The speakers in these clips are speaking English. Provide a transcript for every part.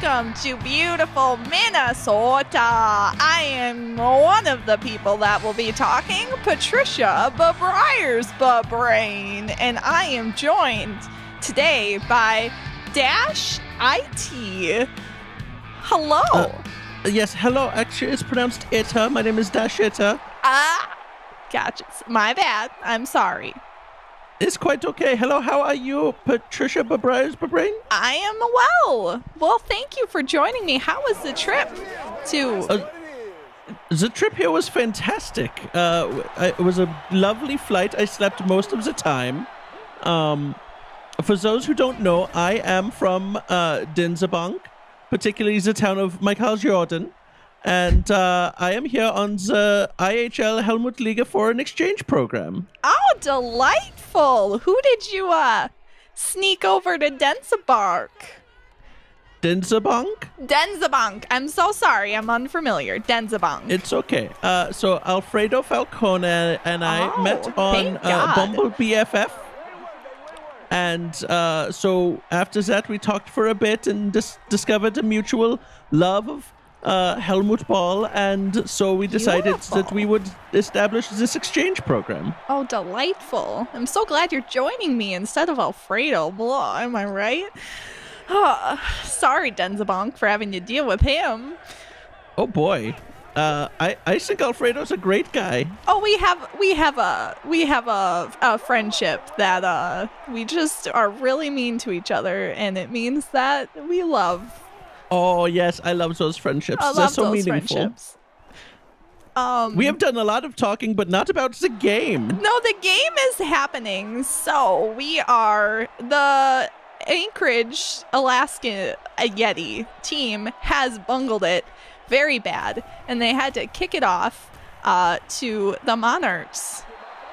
welcome to beautiful Minnesota. I am one of the people that will be talking, Patricia Briars-Brain, and I am joined today by Dash IT. Hello. Yes, hello. Actually, it's pronounced Ita. My name is Dash Ita. Gotcha. My bad. I'm sorry. It's quite okay. Hello, how are you, Patricia Briars-Brain? I am well. Well, thank you for joining me. How was the trip to... The trip here was fantastic. It was a lovely flight. I slept most of the time. For those who don't know, I am from Dinzabank, particularly the town of Michael Jordan. And I am here on the IHL Helmut Liga Foreign Exchange Program. Oh, delightful. Who did you sneak over to Dinzabank? Dinzabank? I'm so sorry. I'm unfamiliar. Dinzabank. It's okay. So Alfredo Falcone and I met on Bumble BFF. And so after that, we talked for a bit and discovered a mutual love of Helmut Ball, and so we decided that we would establish this exchange program. Oh, delightful. I'm so glad you're joining me instead of Alfredo. Blah, am I right? Oh, sorry, Dinzabank, for having to deal with him. Oh boy. I think Alfredo's a great guy. Oh, we have a friendship that we just are really mean to each other, and it means that we love. Oh yes, I love those friendships. They're so meaningful. Friendships. We have done a lot of talking, but not about the game. No, the game is happening. So we are the Anchorage, Alaska Yeti team has bungled it very bad, and they had to kick it off to the Monarchs,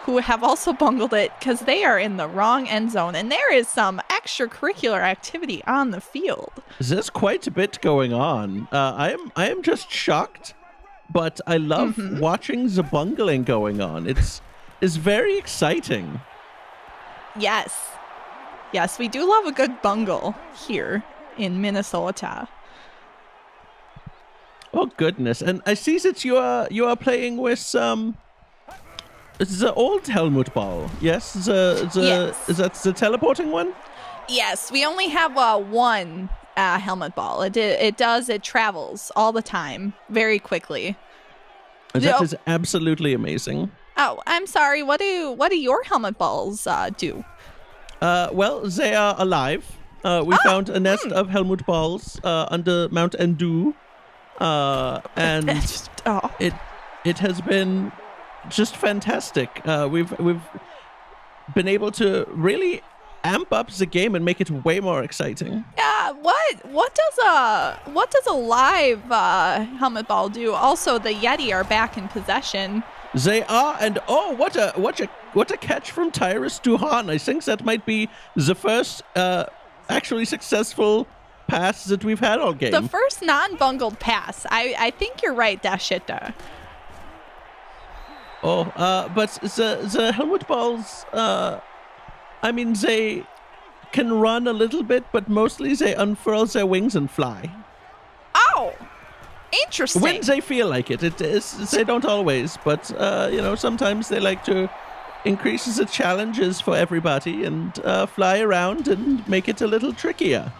who have also bungled it because they are in the wrong end zone, and there is some extracurricular activity on the field. There's quite a bit going on. I am just shocked, but I love watching the bungling going on. It's very exciting. Yes, we do love a good bungle here in Minnesota. Oh goodness! And I see that you are playing with the old Helmut Ball. Yes, Yes. Is that the teleporting one? Yes, we only have one helmet ball. It travels all the time, very quickly. That is absolutely amazing. Oh, I'm sorry. What do your helmet balls do? Well, they are alive. We found a nest of Helmut Balls under Mount Endu, and it has been just fantastic. We've been able to really amp up the game and make it way more exciting. Yeah. What does a live helmet ball do? Also, the Yeti are back in possession. They are, and oh, what a catch from Tyrus Duhan. I think that might be the first actually successful pass that we've had all game. The first non-bungled pass. I think you're right, Dashita. Oh, but the Helmut Balls, I mean, they can run a little bit, but mostly they unfurl their wings and fly. Oh, interesting. When they feel like it. They don't always, but, sometimes they like to increase the challenges for everybody and fly around and make it a little trickier.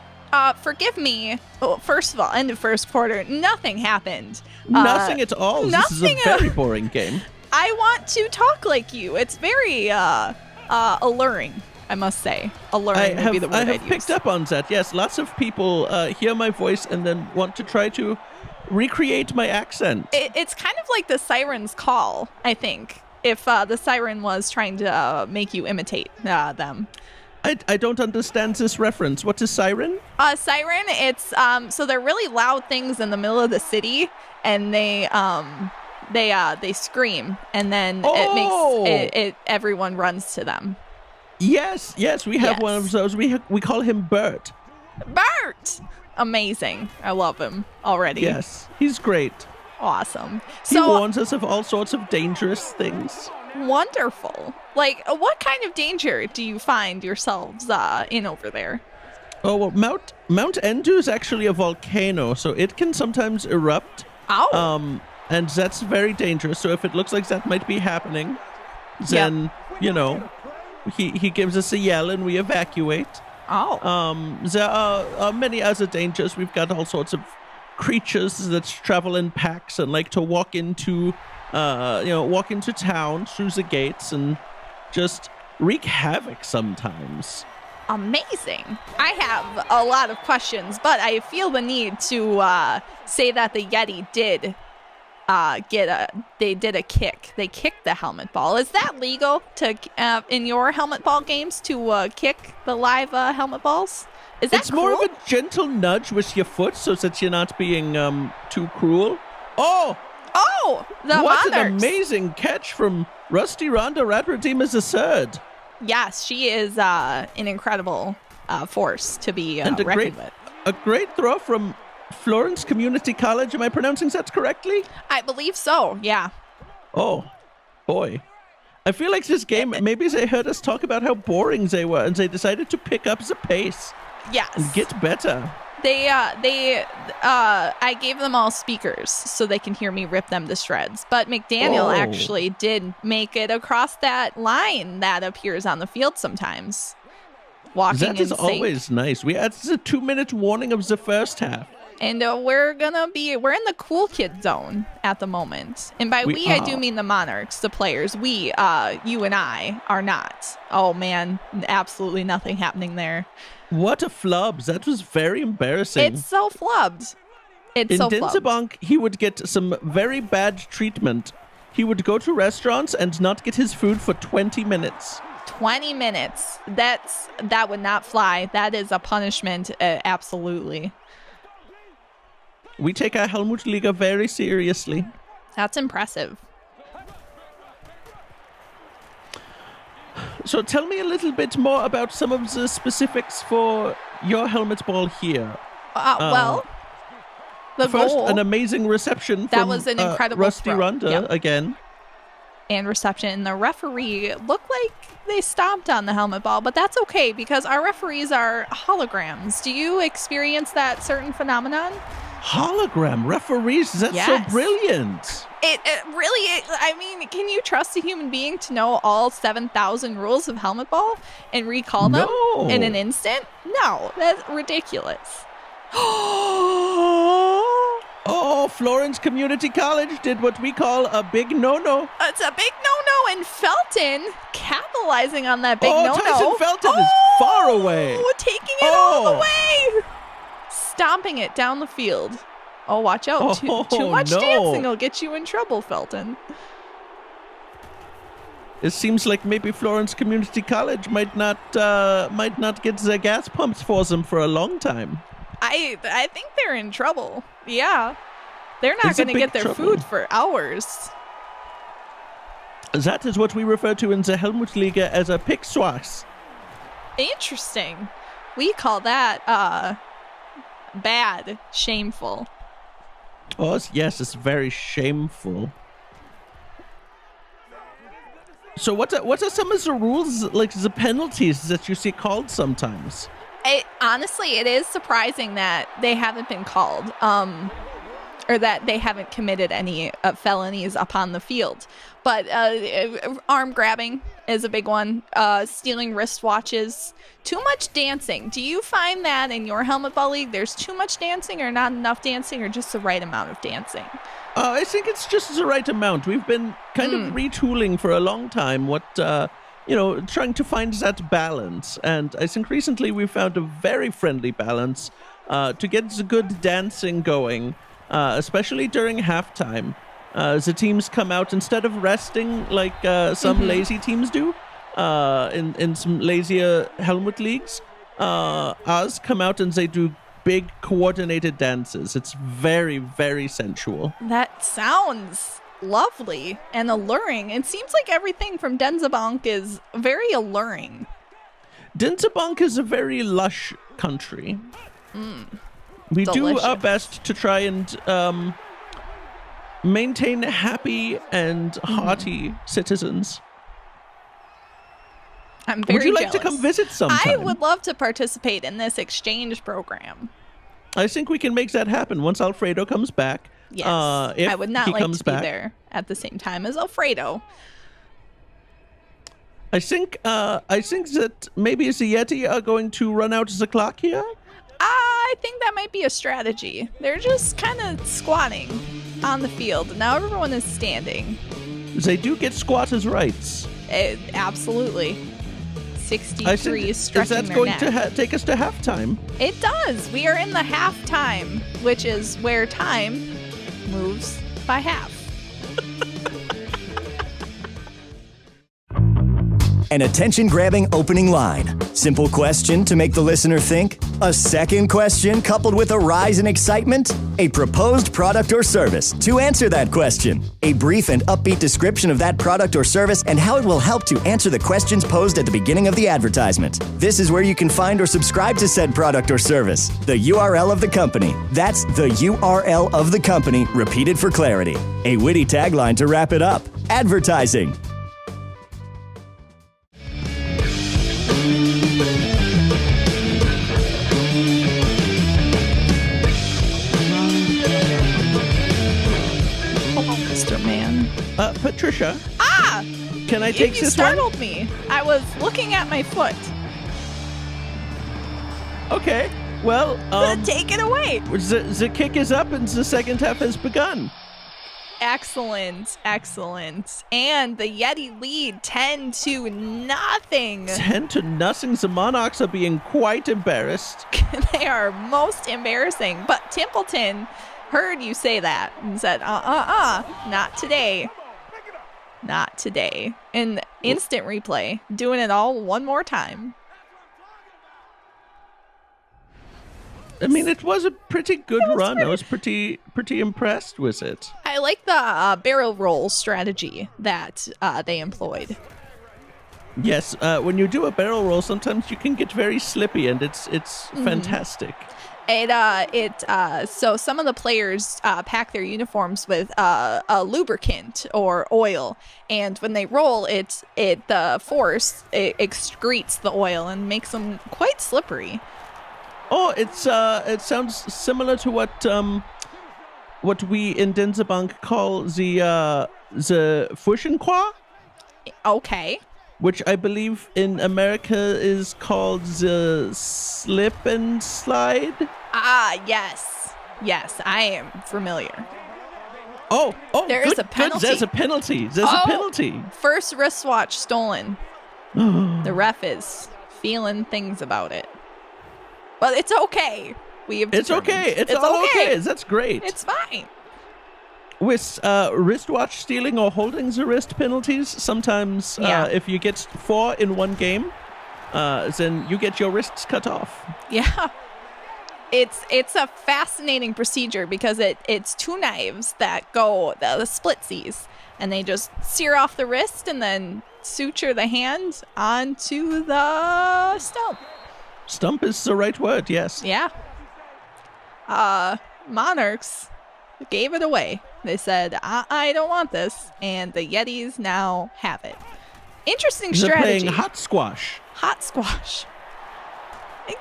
Forgive me. Well, first of all, end of first quarter, nothing happened. Nothing at all. This is a very boring game. I want to talk like you. It's very alluring, I must say. Alluring would be the word I I'd have use. picked up on that. Yes, lots of people hear my voice and then want to try to recreate my accent. It's kind of like the siren's call, I think, if the siren was trying to make you imitate them. I don't understand this reference. What is siren? Siren, it's so they're really loud things in the middle of the city, and they scream, and then it makes everyone runs to them. Yes, we have one of those. We call him Bert. Bert! Amazing. I love him already. Yes, he's great. Awesome. He warns us of all sorts of dangerous things. Wonderful. Like, what kind of danger do you find yourselves in over there? Oh, well, Mount Endu is actually a volcano, so it can sometimes erupt. Oh. And that's very dangerous. So if it looks like that might be happening, then, he gives us a yell and we evacuate. Oh. There are many other dangers. We've got all sorts of creatures that travel in packs and like to walk into town through the gates and just wreak havoc sometimes. Amazing. I have a lot of questions, but I feel the need to say that the Yeti did did a kick. They kicked the helmet ball. Is that legal to in your helmet ball games to kick the live helmet balls? Is that It's cool? more of a gentle nudge with your foot so that you're not being too cruel. Oh, the what Monarchs. an amazing catch from Rusty Ronda Rat Redeemer III. Yes, she is an incredible force to be reckoned with. A great throw from Florence Community College. Am I pronouncing that correctly? I believe so, yeah. Oh, boy. I feel like this game, maybe they heard us talk about how boring they were and they decided to pick up the pace. Yes. And get better. I gave them all speakers so they can hear me rip them to shreds. But McDaniel actually did make it across that line that appears on the field sometimes. Walking that is in sync. Always nice. That's a 2-minute warning of the first half. And we're in the cool kid zone at the moment. And by we I do mean the Monarchs, the players. We, you and I, are not. Oh man, absolutely nothing happening there. What a flub. That was very embarrassing. It's so flubbed. In Dinsebank, he would get some very bad treatment. He would go to restaurants and not get his food for 20 minutes. 20 minutes. That would not fly. That is a punishment, absolutely. We take our Helmutliga very seriously. That's impressive. So tell me a little bit more about some of the specifics for your helmet ball here. The first, goal, an amazing reception that from was an incredible Rusty throw. Ronda again. And reception. And the referee looked like they stomped on the helmet ball, but that's okay because our referees are holograms. Do you experience that certain phenomenon? Hologram referees, that's so brilliant. It really, I mean, can you trust a human being to know all 7,000 rules of helmet ball and recall them in an instant? No, that's ridiculous. Oh, Florence Community College did what we call a big no-no. It's a big no-no, and Felton capitalizing on that big no-no. Tyson Felton is far away. Taking it all the way. Stomping it down the field. Oh, watch out. Too much dancing will get you in trouble, Felton. It seems like maybe Florence Community College might not get their gas pumps for them for a long time. I think they're in trouble. Yeah. They're not going to get their food for hours. That is what we refer to in the Helmutliga as a pickswash. Interesting. We call that bad, shameful. Oh, yes, it's very shameful. So what are some of the rules, like the penalties that you see called sometimes? Honestly, it is surprising that they haven't been called, or that they haven't committed any felonies upon the field. But arm grabbing is a big one. Stealing wristwatches. Too much dancing. Do you find that in your helmet ball league there's too much dancing or not enough dancing or just the right amount of dancing? I think it's just the right amount. We've been kind of retooling for a long time trying to find that balance. And I think recently we found a very friendly balance to get the good dancing going, especially during halftime. The teams come out instead of resting like some lazy teams do in some lazier helmet leagues. Ours come out and they do big coordinated dances. It's very, very sensual. That sounds lovely and alluring. It seems like everything from Dinsebank is very alluring. Dinsebank is a very lush country. We do our best to try and maintain happy and hearty citizens. I'm very Would you like jealous. to come visit sometime? I would love to participate in this exchange program. I think we can make that happen once Alfredo comes back. Yes. If I would not he like comes to be back. there at the same time as Alfredo. I think that maybe the Yeti are going to run out the clock here. I think that might be a strategy. They're just kind of squatting on the field. Now everyone is standing. They do get squatters' rights. Absolutely. 63 I think, is stretching that's their going neck. to take us to halftime. It does. We are in the halftime, which is where time moves by half. An attention-grabbing opening line. Simple question to make the listener think? A second question coupled with a rise in excitement? A proposed product or service to answer that question. A brief and upbeat description of that product or service and how it will help to answer the questions posed at the beginning of the advertisement. This is where you can find or subscribe to said product or service. The URL of the company. That's the URL of the company, repeated for clarity. A witty tagline to wrap it up. Advertising. Mr. Man. Patricia, Ah! can I take You this one? startled me. I was looking at my foot. Okay. Well, Take it away. the kick is up and the second half has begun. Excellent. Excellent. And the Yeti lead 10-0. 10-0. The Monarchs are being quite embarrassed. They are most embarrassing. But Templeton heard you say that and said, not today. Not today. And instant replay, doing it all one more time. I mean, it was a pretty good run. I was pretty impressed with it. I like the barrel roll strategy that they employed. Yes, when you do a barrel roll, sometimes you can get very slippy, and it's fantastic. So some of the players pack their uniforms with a lubricant or oil, and when they roll, the force excretes the oil and makes them quite slippery. Oh, it sounds similar to what we in Denzebank call the Fushinkwa, Okay. which I believe in America is called the slip and slide. Ah, yes. Yes, I am familiar. Oh, There good, is a penalty. Good. There's a penalty. There's a penalty. First wristwatch stolen. The ref is feeling things about it. But it's okay. It's okay. It's all okay. That's great. It's fine. With wristwatch stealing or holding the wrist penalties, sometimes if you get 4 in one game, then you get your wrists cut off. Yeah. It's a fascinating procedure because it's 2 knives that go the splitsies, and they just sear off the wrist and then suture the hand onto the stump. Stump is the right word, yes. Yeah. Monarchs gave it away. They said, I don't want this, and the Yetis now have it. Interesting They're strategy. playing hot squash. Hot squash.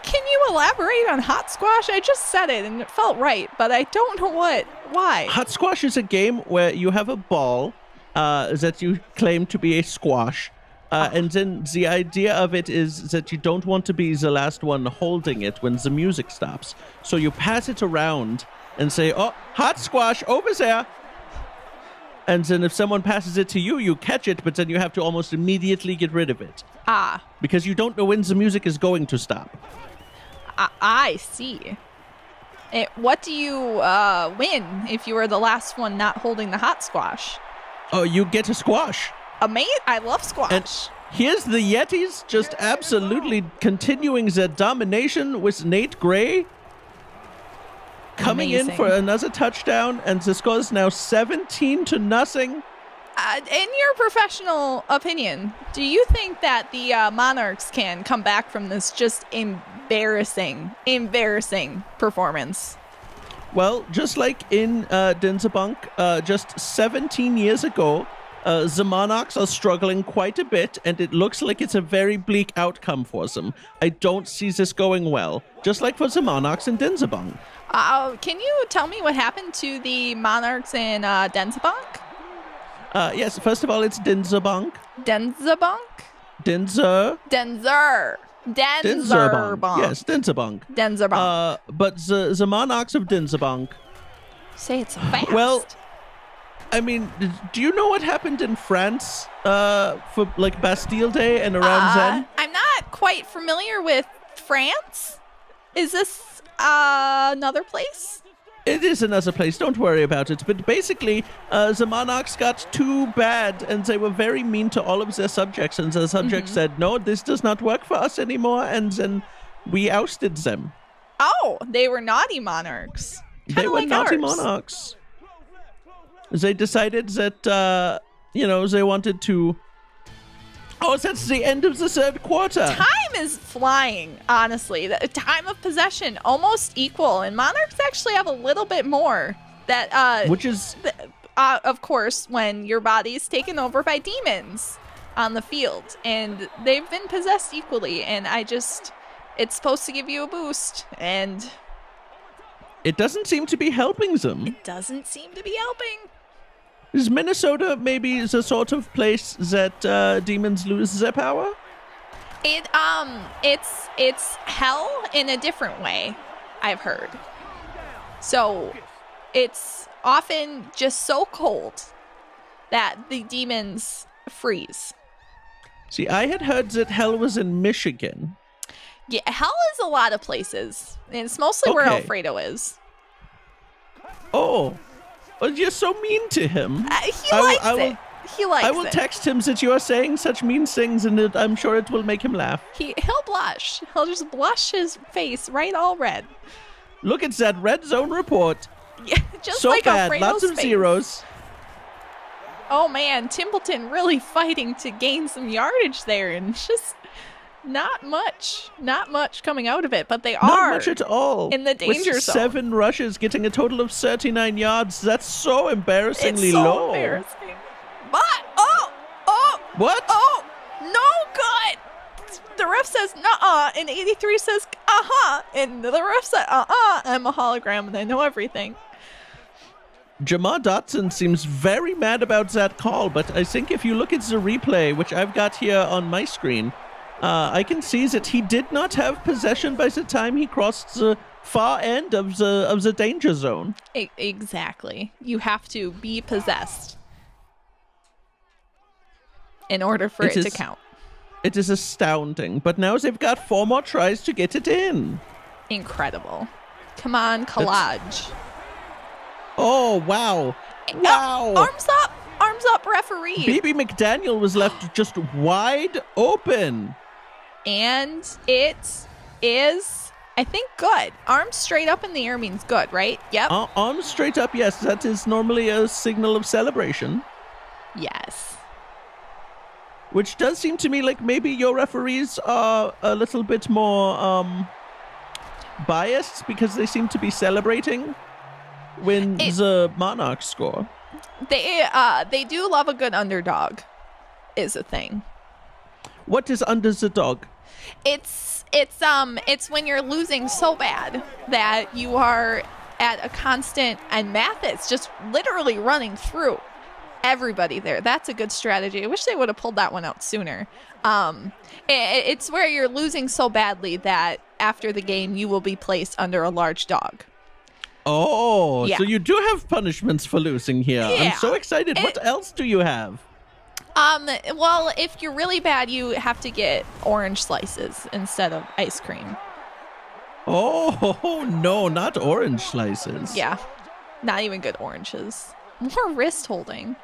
Can you elaborate on hot squash? I just said it and it felt right, but I don't know why. Hot squash is a game where you have a ball that you claim to be a squash. And then the idea of it is that you don't want to be the last one holding it when the music stops. So you pass it around and say, oh, hot squash over there. And then if someone passes it to you, you catch it, but then you have to almost immediately get rid of it. Because you don't know when the music is going to stop. I see. What do you win if you are the last one not holding the hot squash? Oh, you get a squash. I love squash. And here's the Yetis just absolutely continuing their domination with Nate Gray coming in for another touchdown, and the score is now 17-0. In your professional opinion, do you think that the Monarchs can come back from this just embarrassing performance? Well, just like in Denzebank, just 17 years ago, The Monarchs are struggling quite a bit, and it looks like it's a very bleak outcome for them. I don't see this going well, just like for the Monarchs in Denzabang. Can you tell me what happened to the Monarchs in Denzabank? Yes, first of all, it's Denzabang. Denzabank? Denzer. Denzer. Denzerbank. Yes, Denzabang. Denzerbank. But the Monarchs of Denzabang. Say it's fast. Well, I mean, do you know what happened in France for like Bastille Day and around then? I'm not quite familiar with France. Is this another place? It is another place, don't worry about it. But basically, the Monarchs got too bad, and they were very mean to all of their subjects, and the subjects said, no, this does not work for us anymore, and then we ousted them. Oh, they were naughty monarchs. They were like naughty ours. monarchs. They decided that, they wanted to... Oh, that's the end of the third quarter. Time is flying, honestly. The time of possession almost equal, and Monarchs actually have a little bit more. That Which is... of course, when your body's taken over by demons on the field, and they've been possessed equally, and it's supposed to give you a boost, and... It doesn't seem to be helping them. It doesn't seem to be helping. Is Minnesota maybe the sort of place that demons lose their power? It's hell in a different way, I've heard. So it's often just so cold that the demons freeze. See, I had heard that hell was in Michigan. Yeah, hell is a lot of places. And it's mostly where Okay. Alfredo is. Oh, well, you're so mean to him. He likes it. He likes I will it. text him that you are saying such mean things, and I'm sure it will make him laugh. He'll blush. He'll just blush his face right all red. Look at that red zone report. Yeah, just So like bad, Alfredo's lots of face. zeros. Oh man, Templeton really fighting to gain some yardage there, and just not much coming out of it, but they are Not much at all. in the danger With zone. 7 rushes, getting a total of 39 yards. That's so embarrassingly It's so low. embarrassing. But What? oh, no good. The ref says nuh-uh, and 83 says uh-huh, and the ref said I'm a hologram and I know everything. Jamar Dotson seems very mad about that call, but I think if you look at the replay, which I've got here on my screen, I can see that he did not have possession by the time he crossed the far end of the danger zone. Exactly. You have to be possessed in order for it to count. It is astounding, but now they've got 4 more tries to get it in. Incredible. Come on, collage. Oh, wow. Wow. Arms up, referee. BB McDaniel was left just wide open. And it is, I think, good. Arms straight up in the air means good, right? Yep. Arms straight up, yes. That is normally a signal of celebration. Yes. Which does seem to me like maybe your referees are a little bit more biased because they seem to be celebrating when the Monarchs score. They do love a good underdog, is a thing. What is under the dog? It's when you're losing so bad that you are at a constant, and Mathis just literally running through everybody there. That's a good strategy. I wish they would have pulled that one out sooner. It's where you're losing so badly that after the game you will be placed under a large dog. Oh, Yeah. so you do have punishments for losing here. Yeah. I'm so excited. What else do you have? Well, if you're really bad, you have to get orange slices instead of ice cream. Oh, no, not orange slices. Yeah, not even good oranges. More wrist holding.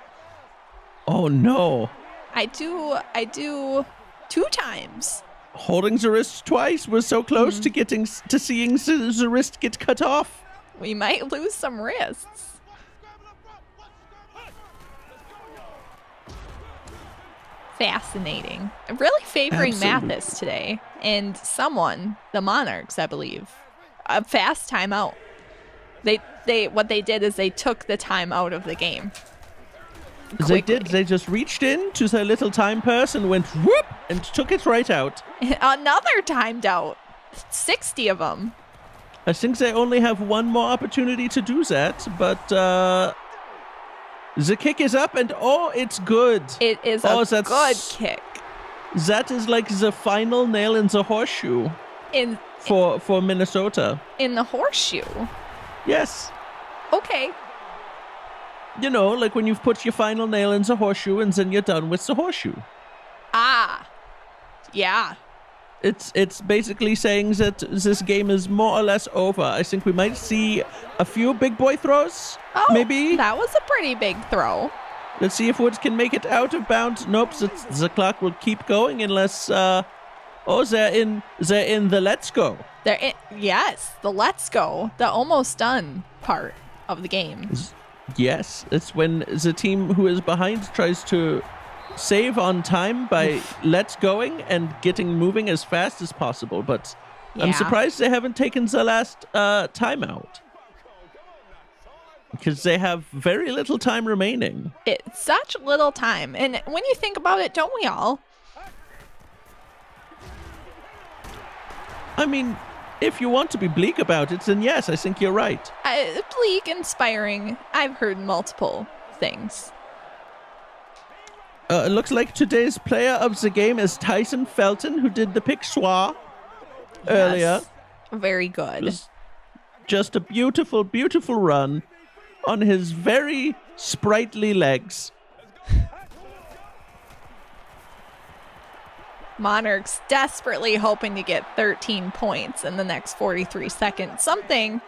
Oh, no. I do 2 times. Holding the wrist twice was so close to seeing the wrist get cut off. We might lose some wrists. Fascinating. I'm really favoring Absolutely. Mathis today. And someone, the Monarchs, I believe. A fast timeout. What they did is they took the time out of the game. They quickly. did. They just reached in to their little time purse and went whoop and took it right out. Another timed out. 60 of them. I think they only have one more opportunity to do that, but the kick is up and it's good. It is a good kick. That is like the final nail in the horseshoe for Minnesota. In the horseshoe? Yes. Okay. You know, like when you've put your final nail in the horseshoe and then you're done with the horseshoe. Ah. Yeah. It's basically saying that this game is more or less over. I think we might see a few big boy throws. Oh, maybe. That was a pretty big throw. Let's see if Woods can make it out of bounds. Nope, the clock will keep going unless they're in the let's go. Yes, the let's go, the almost done part of the game. Yes, it's when the team who is behind tries to save on time by let's going and getting moving as fast as possible, but I'm Yeah. surprised they haven't taken the last timeout because they have very little time remaining. It's such little time, and when you think about it, don't we all? I mean, if you want to be bleak about it, then yes, I think you're right. Bleak, inspiring. I've heard multiple things. It looks like today's player of the game is Tyson Felton, who did the pick schwa earlier. Yes. Very good. Just a beautiful, beautiful run on his very sprightly legs. Monarchs desperately hoping to get 13 points in the next 43 seconds. Something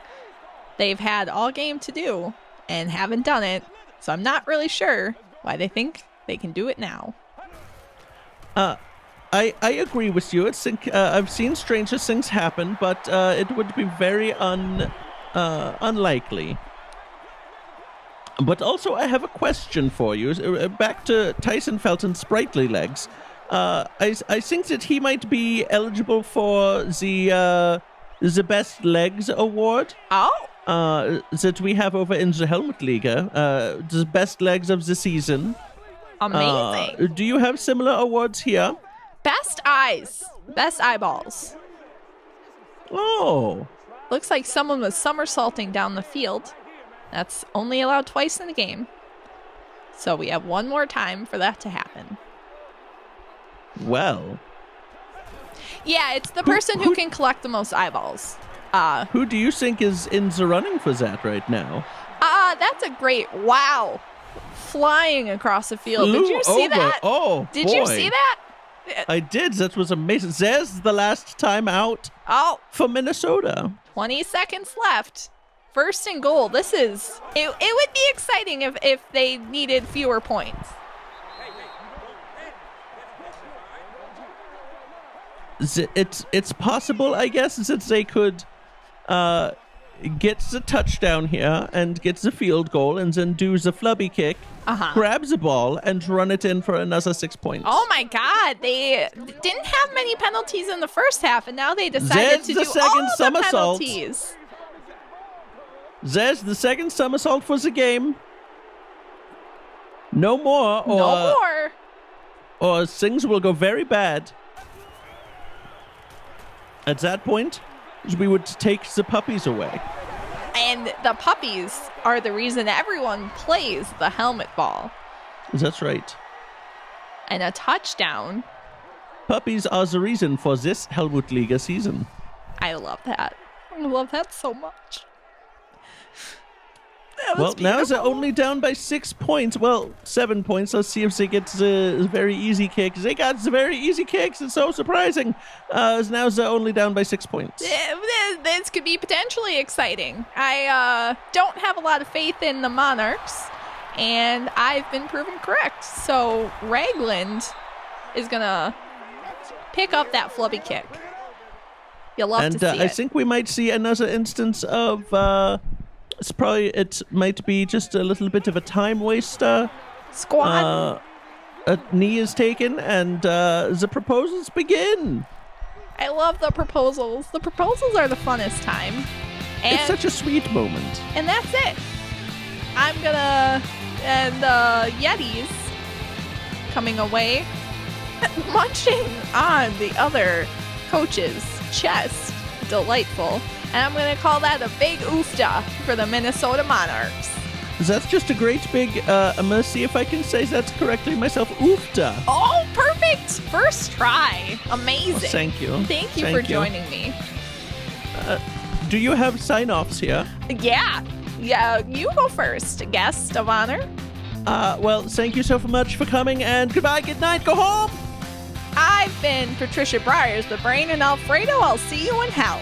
they've had all game to do and haven't done it. So I'm not really sure why they think they can do it now. I agree with you. I've seen stranger things happen, but it would be very unlikely. But also, I have a question for you. Back to Tyson Felton's sprightly legs. I think that he might be eligible for the Best Legs Award. Oh, That we have over in the Helmut Liga. The Best Legs of the season. amazing. Do you have similar awards here? Best eyes. Best eyeballs. Oh. Looks like someone was somersaulting down the field. That's only allowed twice in the game. So we have one more time for that to happen. Well. Yeah, it's the person who can collect the most eyeballs. Who do you think is in the running for that right now? That's a great wow. Flying across the field. Did Flew you see over. that? Oh, Did boy. you see that? I did. That was amazing. There's the last time out Oh, for Minnesota. 20 seconds left. First and goal. It would be exciting if they needed fewer points. It's possible, I guess, that they could get the touchdown here and get the field goal and then do the flubby kick, grab the ball, and run it in for another 6 points. Oh my God. They didn't have many penalties in the first half, and now they decided There's to the do second all the somersault. penalties. There's the second somersault for the game. No more, or, No more. or things will go very bad. At that point, we would take the puppies away. And the puppies are the reason everyone plays the helmet ball. That's right. And a touchdown. Puppies are the reason for this Helmut Liga season. I love that. I love that so much. That Well, was now they're beautiful. only down by 6 points. Well, 7 points. Let's see if they get the very easy kick. They got the very easy kicks. It's so surprising. Now they're only down by 6 points. This could be potentially exciting. I don't have a lot of faith in the Monarchs, and I've been proven correct. So Ragland is going to pick up that flubby kick. You'll love to see I it. think we might see another instance of... it might be just a little bit of a time waster. Squad. A knee is taken, and the proposals begin. I love the proposals. The proposals are the funnest time. And, It's such a sweet moment. and that's it. I'm gonna And the Yetis coming away, munching on the other coach's chest. Delightful. And I'm going to call that a big oofta for the Minnesota Monarchs. That's just a great big, I'm going to see if I can say that correctly myself, oofta. Oh, perfect. First try. Amazing. Oh, thank you. Thank you for joining me. Do you have sign-offs here? Yeah, you go first, guest of honor. Well, thank you so much for coming, and goodbye, good night, go home! I've been Patricia Briers, the brain and Alfredo. I'll see you in hell.